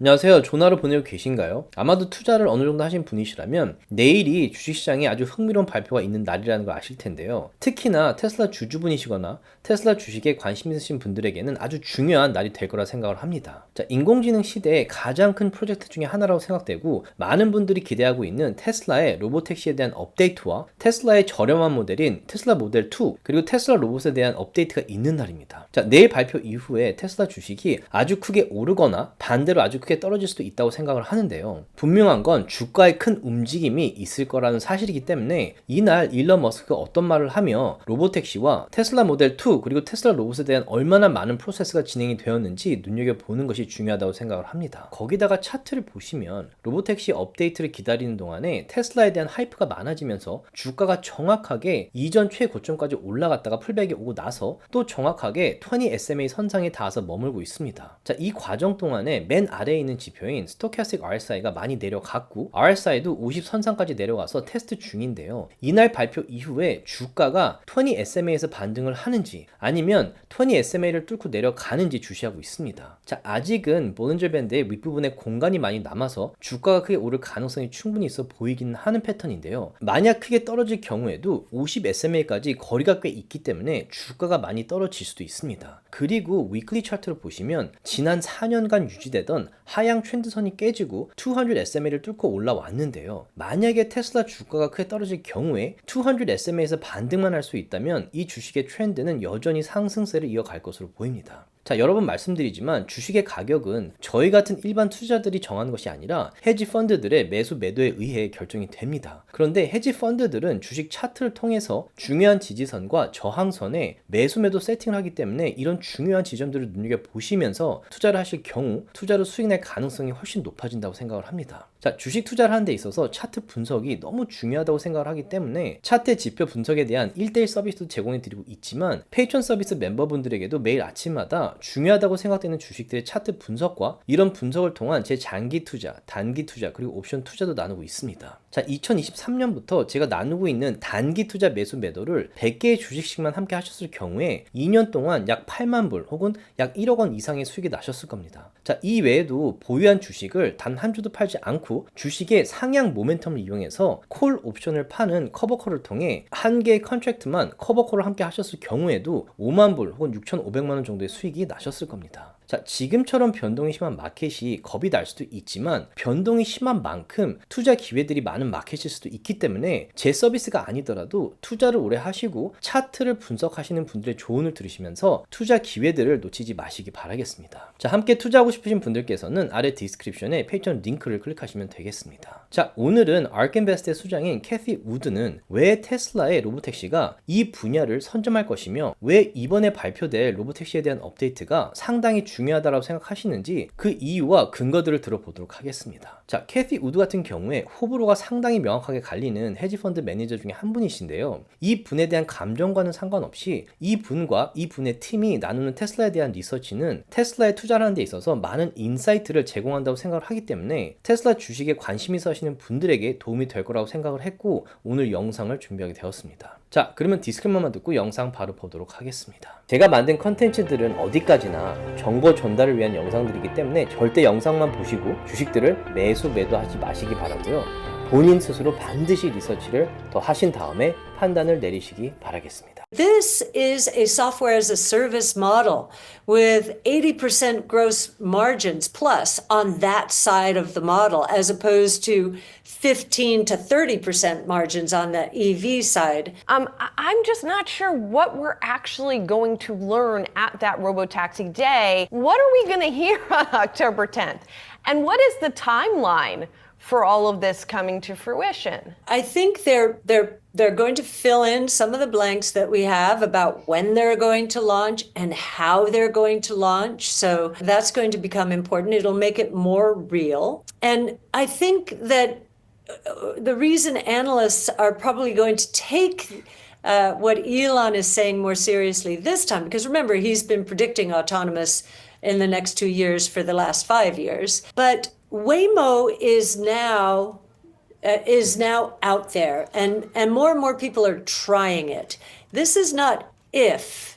안녕하세요. 전화로 보내고 계신가요? 아마도 투자를 어느 정도 하신 분이시라면 내일이 주식시장에 아주 흥미로운 발표가 있는 날이라는 걸 아실 텐데요. 특히나 테슬라 주주분이시거나 테슬라 주식에 관심 있으신 분들에게는 아주 중요한 날이 될 거라 생각을 합니다. 자, 인공지능 시대의 가장 큰 프로젝트 중에 하나라고 생각되고 많은 분들이 기대하고 있는 테슬라의 로보택시에 대한 업데이트와 테슬라의 저렴한 모델인 테슬라 모델 2 그리고 테슬라 로봇에 대한 업데이트가 있는 날입니다. 자, 내일 발표 이후에 테슬라 주식이 아주 크게 오르거나 반대로 아주 크게 떨어질 수도 있다고 생각을 하는데요. 분명한 건 주가에 큰 움직임이 있을 거라는 사실이기 때문에 이날 일론 머스크가 어떤 말을 하며 로보택시와 테슬라 모델 2 그리고 테슬라 로봇에 대한 얼마나 많은 프로세스가 진행이 되었는지 눈여겨보는 것이 중요하다고 생각을 합니다. 거기다가 차트를 보시면 로보택시 업데이트를 기다리는 동안에 테슬라에 대한 하이프가 많아지면서 주가가 정확하게 이전 최고점까지 올라갔다가 풀백이 오고 나서 또 정확하게 20 SMA 선상에 닿아서 머물고 있습니다. 자, 이 과정 동안에 맨 아래에 있는 지표인 스토캐스틱 RSI가 많이 내려갔고 RSI도 50 선상까지 내려가서 테스트 중인데요. 이날 발표 이후에 주가가 20 SMA에서 반등을 하는지 아니면 20 SMA를 뚫고 내려가는지 주시하고 있습니다. 자, 아직은 볼린저 밴드의 윗부분에 공간이 많이 남아서 주가가 크게 오를 가능성이 충분히 있어 보이긴 하는 패턴인데요. 만약 크게 떨어질 경우에도 50 SMA까지 거리가 꽤 있기 때문에 주가가 많이 떨어질 수도 있습니다. 그리고 위클리 차트를 보시면 지난 4년간 유지되던 하향 트렌드선이 깨지고 200 SMA를 뚫고 올라왔는데요. 만약에 테슬라 주가가 크게 떨어질 경우에 200 SMA에서 반등만 할 수 있다면 이 주식의 트렌드는 여전히 상승세를 이어갈 것으로 보입니다. 자, 여러 번 말씀드리지만 주식의 가격은 저희 같은 일반 투자자들이 정하는 것이 아니라 헤지 펀드들의 매수 매도에 의해 결정이 됩니다. 그런데 헤지 펀드들은 주식 차트를 통해서 중요한 지지선과 저항선에 매수 매도 세팅을 하기 때문에 이런 중요한 지점들을 눈여겨보시면서 투자를 하실 경우 투자로 수익 낼 가능성이 훨씬 높아진다고 생각을 합니다. 자, 주식 투자를 하는 데 있어서 차트 분석이 너무 중요하다고 생각을 하기 때문에 차트 지표 분석에 대한 1대1 서비스도 제공해 드리고 있지만 페이트론 서비스 멤버분들에게도 매일 아침마다 중요하다고 생각되는 주식들의 차트 분석과 이런 분석을 통한 제 장기 투자, 단기 투자 그리고 옵션 투자도 나누고 있습니다. 자, 2023년부터 제가 나누고 있는 단기 투자 매수 매도를 100개의 주식씩만 함께 하셨을 경우에 2년 동안 약 8만 불 혹은 약 1억 원 이상의 수익이 나셨을 겁니다. 자, 이 외에도 보유한 주식을 단 한 주도 팔지 않고 주식의 상향 모멘텀을 이용해서 콜 옵션을 파는 커버콜을 통해 한 개의 컨트랙트만 커버콜을 함께 하셨을 경우에도 5만 불 혹은 6,500만 원 정도의 수익이 나셨을 겁니다. 자, 지금처럼 변동이 심한 마켓이 겁이 날 수도 있지만 변동이 심한 만큼 투자 기회들이 많은 마켓일 수도 있기 때문에 제 서비스가 아니더라도 투자를 오래 하시고 차트를 분석하시는 분들의 조언을 들으시면서 투자 기회들을 놓치지 마시기 바라겠습니다. 자, 함께 투자하고 싶으신 분들께서는 아래 디스크립션에 페이트론 링크를 클릭하시면 되겠습니다. 자, 오늘은 아크인베스트의 수장인 캐시 우드는 왜 테슬라의 로보택시가 이 분야를 선점할 것이며 왜 이번에 발표될 로보택시에 대한 업데이트가 상당히 중요하다고 생각하시는지 그 이유와 근거들을 들어보도록 하겠습니다. 자, 캐시 우드 같은 경우에 호불호가 상당히 명확하게 갈리는 헤지펀드 매니저 중에 한 분이신데요. 이 분에 대한 감정과는 상관없이 이 분과 이 분의 팀이 나누는 테슬라에 대한 리서치는 테슬라에 투자하는 데 있어서 많은 인사이트를 제공한다고 생각을 하기 때문에 테슬라 주식에 관심 있어 하시는 분들에게 도움이 될 거라고 생각을 했고 오늘 영상을 준비하게 되었습니다. 자, 그러면 디스크만 듣고 영상 바로 보도록 하겠습니다. 제가 만든 컨텐츠들은 어디까지나 정보 전달을 위한 영상들이기 때문에 절대 영상만 보시고 주식들을 매수 매도하지 마시기 바라고요. 본인 스스로 반드시 리서치를 더 하신 다음에 판단을 내리시기 바라겠습니다. This is a software as a service model with 80% gross margins plus on that side of the model, as opposed to 15 to 30% margins on the EV side. I'm just not sure what we're actually going to learn at that Robotaxi day. What are we going to hear on October 10th? And what is the timeline for all of this coming to fruition? I think they're going to fill in some of the blanks that we have about when they're going to launch and how they're going to launch. So that's going to become important. It'll make it more real. And I think that the reason analysts are probably going to take what Elon is saying more seriously this time, because remember, he's been predicting autonomous in the next 2 years for the last 5 years. But Waymo is now out there, and more people are trying it. This is not if,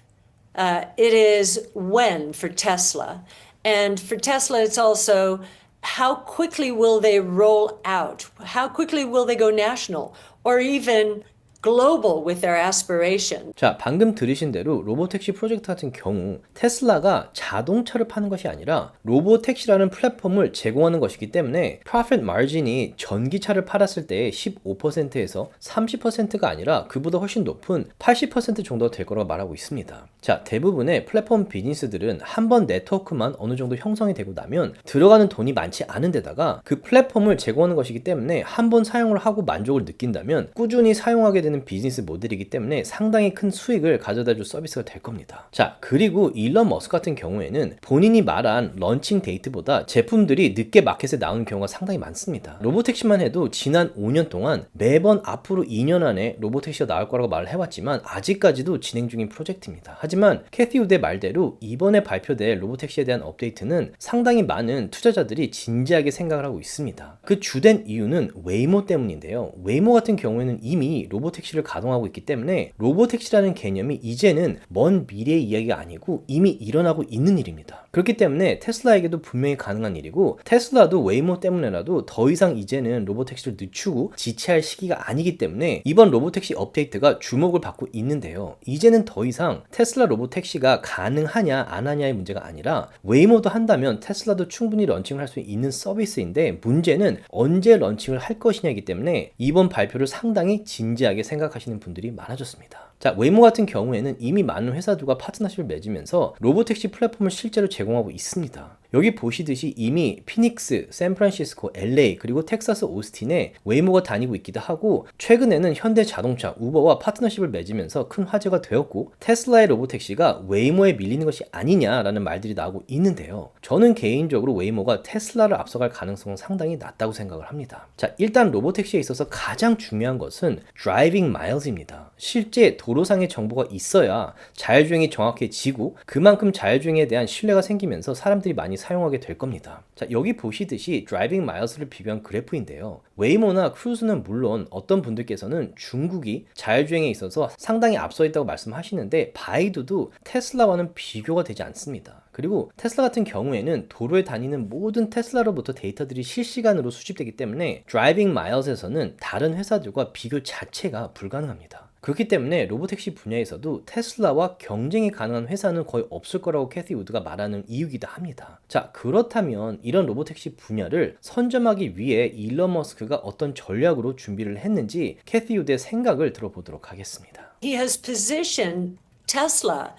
it is when for Tesla. And for Tesla, it's also how quickly will they roll out? How quickly will they go national or even global with their aspiration? 자, 방금 들으신 대로 로보택시 프로젝트 같은 경우 테슬라가 자동차를 파는 것이 아니라 로보택시라는 플랫폼을 제공하는 것이기 때문에 profit margin이 전기차를 팔았을 때의 15%에서 30%가 아니라 그보다 훨씬 높은 80% 정도가 될 거라고 말하고 있습니다. 자, 대부분의 플랫폼 비즈니스들은 한 번 네트워크만 어느 정도 형성이 되고 나면 들어가는 돈이 많지 않은 데다가 그 플랫폼을 제공하는 것이기 때문에 한 번 사용을 하고 만족을 느낀다면 꾸준히 사용하게 되는 비즈니스 모델이기 때문에 상당히 큰 수익을 가져다 줄 서비스가 될 겁니다. 자, 그리고 일론 머스크 같은 경우에는 본인이 말한 런칭 데이트보다 제품들이 늦게 마켓에 나오는 경우가 상당히 많습니다. 로보택시만 해도 지난 5년 동안 매번 앞으로 2년 안에 로보택시가 나올 거라고 말을 해왔지만 아직까지도 진행 중인 프로젝트입니다. 하지만 캐티 우드의 말대로 이번에 발표될 로보택시에 대한 업데이트는 상당히 많은 투자자들이 진지하게 생각을 하고 있습니다. 그 주된 이유는 웨이모 때문인데요. 웨이모 같은 경우에는 이미 로보택시를 가동하고 있기 때문에 로보택시라는 개념이 이제는 먼 미래의 이야기가 아니고 이미 일어나고 있는 일입니다. 그렇기 때문에 테슬라에게도 분명히 가능한 일이고 테슬라도 웨이모 때문에라도 더 이상 이제는 로보택시를 늦추고 지체할 시기가 아니기 때문에 이번 로보택시 업데이트가 주목을 받고 있는데요. 이제는 더 이상 테슬라 로보택시가 가능하냐 안 하냐의 문제가 아니라 웨이모도 한다면 테슬라도 충분히 런칭을 할 수 있는 서비스인데 문제는 언제 런칭을 할 것이냐이기 때문에 이번 발표를 상당히 진지하게 생각하시는 분들이 많아졌습니다. 자, 웨이모 같은 경우에는 이미 많은 회사들과 파트너십을 맺으면서 로보택시 플랫폼을 실제로 제공하고 있습니다. 여기 보시듯이 이미 피닉스, 샌프란시스코, LA 그리고 텍사스 오스틴에 웨이모가 다니고 있기도 하고 최근에는 현대자동차, 우버와 파트너십을 맺으면서 큰 화제가 되었고 테슬라의 로보택시가 웨이모에 밀리는 것이 아니냐라는 말들이 나오고 있는데요. 저는 개인적으로 웨이모가 테슬라를 앞서갈 가능성은 상당히 낮다고 생각을 합니다. 자, 일단 로보택시에 있어서 가장 중요한 것은 드라이빙 마일즈입니다. 실제 도로상의 정보가 있어야 자율주행이 정확해지고 그만큼 자율주행에 대한 신뢰가 생기면서 사람들이 많이 사용하게 될 겁니다. 자, 여기 보시듯이 드라이빙 마일스를 비교한 그래프인데요. 웨이모나 크루즈는 물론 어떤 분들께서는 중국이 자율주행에 있어서 상당히 앞서 있다고 말씀하시는데 바이두도 테슬라와는 비교가 되지 않습니다. 그리고 테슬라 같은 경우에는 도로에 다니는 모든 테슬라로부터 데이터들이 실시간으로 수집되기 때문에 드라이빙 마일스에서는 다른 회사들과 비교 자체가 불가능합니다. 그렇기 때문에 로보택시 분야에서도 테슬라와 경쟁이 가능한 회사는 거의 없을 거라고 캐티 우드가 말하는 이유이기도 합니다. 자, 그렇다면 이런 로보택시 분야를 선점하기 위해 일론 머스크가 어떤 전략으로 준비를 했는지 캐티 우드의 생각을 들어보도록 하겠습니다. He has positioned Tesla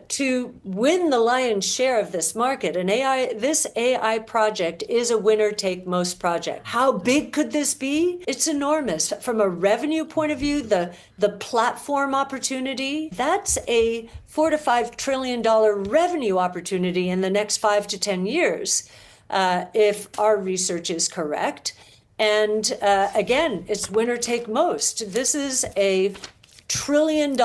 to win the lion's share of this market. And this AI project is a winner-take-most project. How big could this be? It's enormous. From a revenue point of view, the platform opportunity, that's a $4 to $5 trillion revenue opportunity in the next 5 to 10 years, if our research is correct. And again, it's winner-take-most. This is a $1 trillion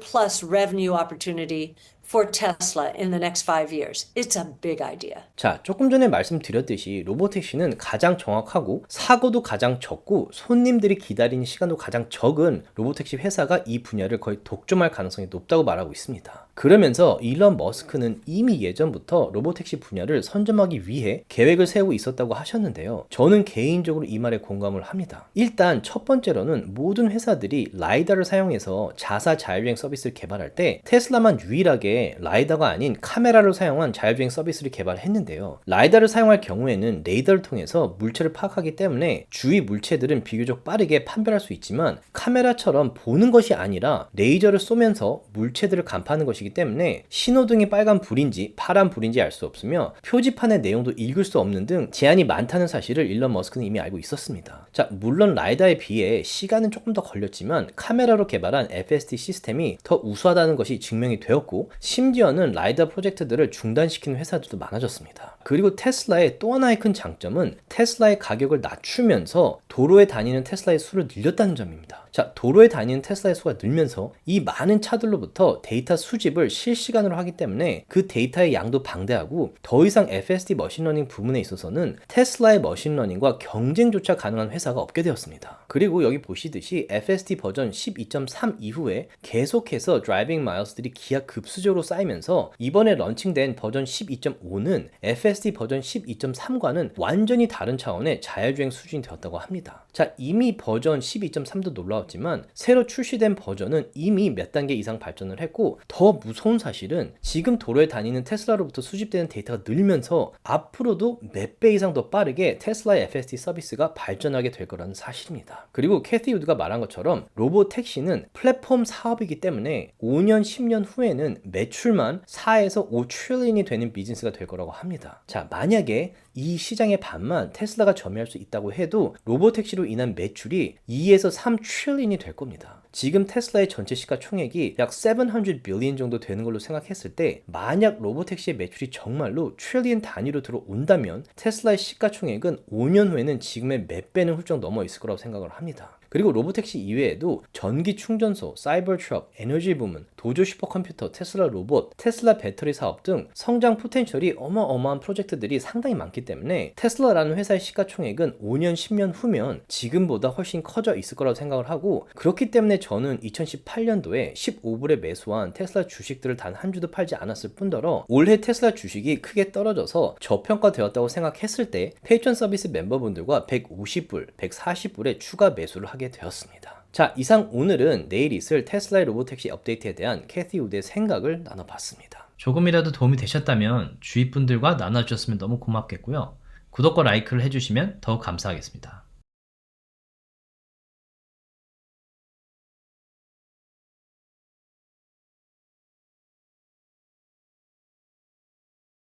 plus revenue opportunity for Tesla in the next 5 years. It's a big idea. 자, 조금 전에 말씀드렸듯이 로보택시는 가장 정확하고 사고도 가장 적고 손님들이 기다리는 시간도 가장 적은 로보택시 회사가 이 분야를 거의 독점할 가능성이 높다고 말하고 있습니다. 그러면서 일론 머스크는 이미 예전부터 로보택시 분야를 선점하기 위해 계획을 세우고 있었다고 하셨는데요. 저는 개인적으로 이 말에 공감을 합니다. 일단 첫 번째로는 모든 회사들이 라이다를 사용해서 자사 자율주행 서비스를 개발할 때 테슬라만 유일하게 라이다가 아닌 카메라를 사용한 자율주행 서비스를 개발했는데요. 라이다를 사용할 경우에는 레이더를 통해서 물체를 파악하기 때문에 주위 물체들은 비교적 빠르게 판별할 수 있지만 카메라처럼 보는 것이 아니라 레이저를 쏘면서 물체들을 간파하는 것이기 때문에 신호등이 빨간 불인지 파란 불인지 알 수 없으며 표지판의 내용도 읽을 수 없는 등 제한이 많다는 사실을 일론 머스크는 이미 알고 있었습니다. 자, 물론 라이다에 비해 시간은 조금 더 걸렸지만 카메라로 개발한 FSD 시스템이 더 우수하다는 것이 증명이 되었고 심지어는 라이다 프로젝트들을 중단시키는 회사들도 많아졌습니다. 그리고 테슬라의 또 하나의 큰 장점은 테슬라의 가격을 낮추면서 도로에 다니는 테슬라의 수를 늘렸다는 점입니다. 자, 도로에 다니는 테슬라의 수가 늘면서 이 많은 차들로부터 데이터 수집을 실시간으로 하기 때문에 그 데이터의 양도 방대하고 더 이상 FSD 머신러닝 부분에 있어서는 테슬라의 머신러닝과 경쟁조차 가능한 회사가 없게 되었습니다. 그리고 여기 보시듯이 FSD 버전 12.3 이후에 계속해서 드라이빙 마일스들이 기하급수적으로 쌓이면서 이번에 런칭된 버전 12.5는 FSD FSD 버전 12.3과는 완전히 다른 차원의 자율주행 수준이 되었다고 합니다. 자, 이미 버전 12.3도 놀라웠지만 새로 출시된 버전은 이미 몇 단계 이상 발전을 했고, 더 무서운 사실은 지금 도로에 다니는 테슬라로부터 수집되는 데이터가 늘면서 앞으로도 몇 배 이상 더 빠르게 테슬라의 FSD 서비스가 발전하게 될 거라는 사실입니다. 그리고 캐티 우드가 말한 것처럼 로봇 택시는 플랫폼 사업이기 때문에 5년, 10년 후에는 매출만 4에서 5 트릴리언이 되는 비즈니스가 될 거라고 합니다. 자, 만약에 이 시장의 반만 테슬라가 점유할 수 있다고 해도 로보택시로 인한 매출이 2에서 3 트릴리언이 될 겁니다. 지금 테슬라의 전체 시가총액이 약 700 빌리언 정도 되는 걸로 생각했을 때, 만약 로보택시의 매출이 정말로 트릴리언 단위로 들어온다면 테슬라의 시가총액은 5년 후에는 지금의 몇 배는 훌쩍 넘어 있을 거라고 생각을 합니다. 그리고 로보택시 이외에도 전기 충전소, 사이버트럭, 에너지 부문, 도조 슈퍼컴퓨터, 테슬라 로봇, 테슬라 배터리 사업 등 성장 포텐셜이 어마어마한 프로젝트들이 상당히 많기 때문에 테슬라라는 회사의 시가총액은 5년, 10년 후면 지금보다 훨씬 커져 있을 거라고 생각을 하고, 그렇기 때문에 저는 2018년도에 15불에 매수한 테슬라 주식들을 단 한 주도 팔지 않았을 뿐더러 올해 테슬라 주식이 크게 떨어져서 저평가되었다고 생각했을 때 페이트론 서비스 멤버분들과 150불, 140불에 추가 매수를 하게 되었습니다. 자, 이상 오늘은 내일 있을 테슬라의 로보택시 업데이트에 대한 캐티 우드의 생각을 나눠봤습니다. 조금이라도 도움이 되셨다면 주위 분들과 나눠주셨으면 너무 고맙겠고요. 구독과 라이크를 해주시면 더욱 감사하겠습니다.